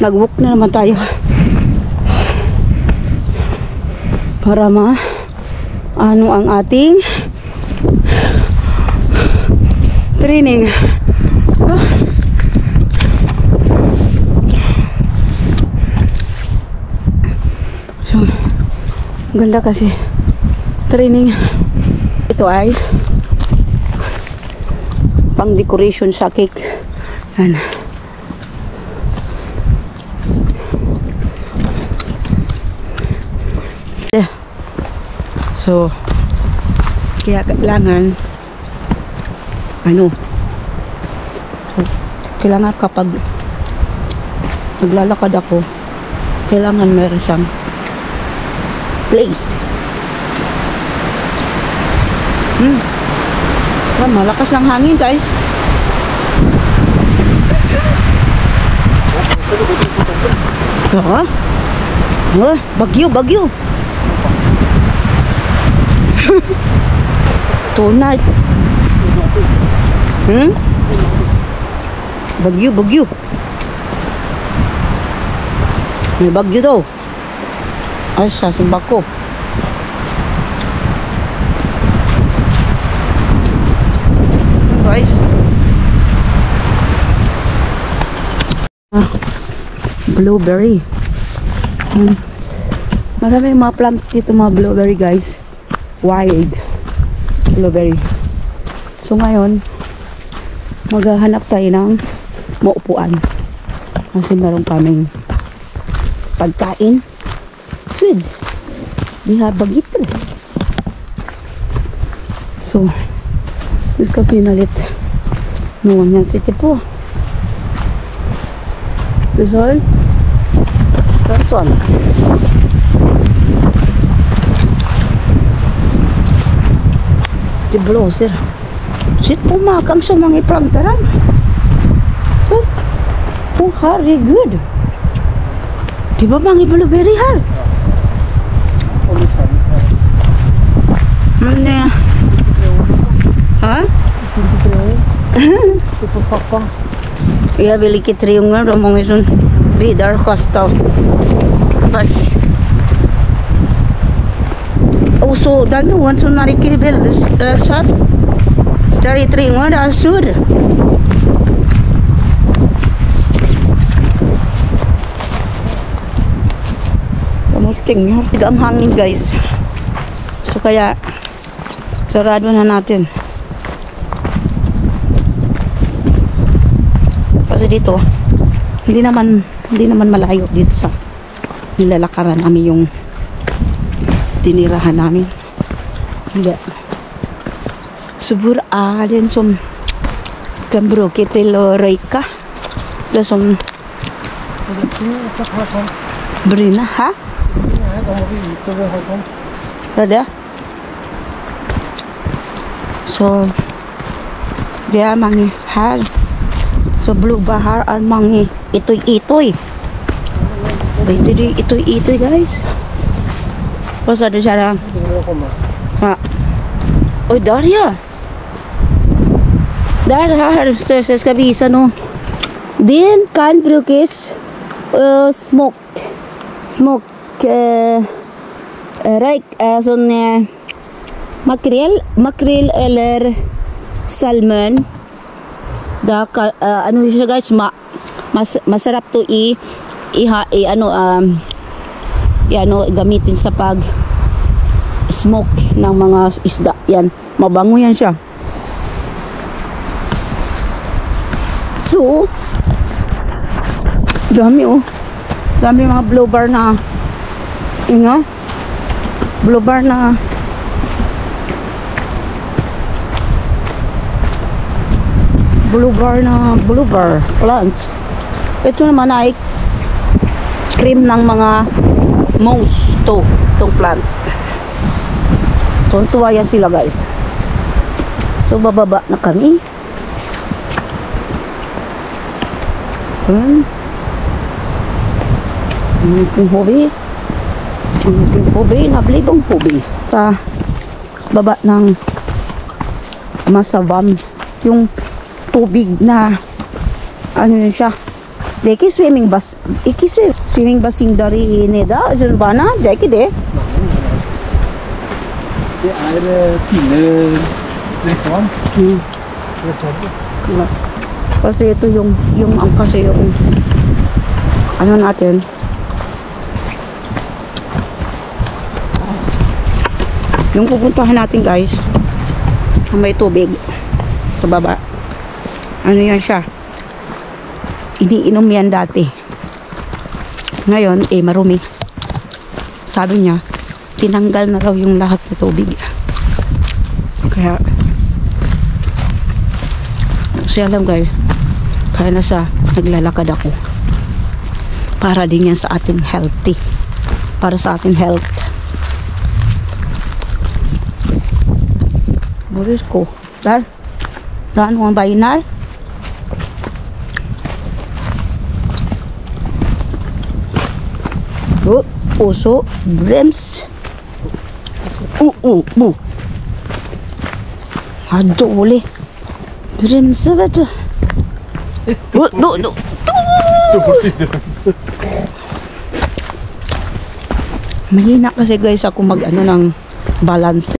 Nag-walk na naman tayo para ano ang ating training. So, ganda kasi training. Ito ay pang decoration sa cake. Yan. So, kaya kailangan kailangan kapag naglalakad ako, kailangan meron siyang place. Malakas ng hangin, guys. Bagyo. Tonight. Bagyo. May bagyo daw. Ay, sa simbako. Guys. Blueberry. Maraming mga plant dito, mga blueberry, guys. Wild blueberry. So ngayon maghahanap tayo ng maupuan kasi meron kaming pagkain. Food. We have bagito. So this ka pinalit no one yan city po. This one. That's one. Tiblo, sir. Shit, pumakang sumangi prangtaran. Oh, very good. Di ba mangi blueberry, har? Mana? Ha? Iya, beli kitriungan, romong isun. Bidar kostaw. Bash. Also, danuan so narikibel shot dari tringo da sur. Kamusting niya. Tigang hangin, guys. So kaya sarado na natin. Kasi dito hindi naman malayo dito sa nilalakaran namin yung tinirahan namin. Hindi. Subur alin som gambro kitelo reika. Da som Brina, ha? Ada? So dia mangi hal. So blue bahar al mangi itoy. Jadi itoy guys. Pas ada cara. Ha. Oh, Daria. Dar har ses ska visa no. Den kan brukas smoke sån makrel eller salmon. Da ano siya, guys, masarap to gamitin sa pag smoke ng mga isda. Yan, mabango yan siya. So dami mga blowbar na blowbar plants. Ito naman ay cream ng mga moss itong plant. Tuntua yan sila, guys. So bababa na kami. Ang hobi, nablibong hobi. Sa baba ng masavam, yung tubig na ano yun siya, Det är inte swimmingbass. Inte swimmingbassing där inne där. Så bana, det är inte det. Det är Tine-restaurant. Kasi ito yung ang kasi yung ano natin. Yung pupuntahan natin guys, may tubig sa baba. Ano yan siya? Iniinom yan dati. Ngayon, marumi. Sabi niya, tinanggal na raw yung lahat ng tubig. Kaya, kasi alam guys, kaya nasa naglalakad ako. Para din yan sa ating healthy. Para sa ating health. Boris ko. Dar? Daan mo ang bayinar? Puso, brems. Bu. Hado boleh. Brems apa tu? No. Mahina kasi guys ako mag ano ng balance.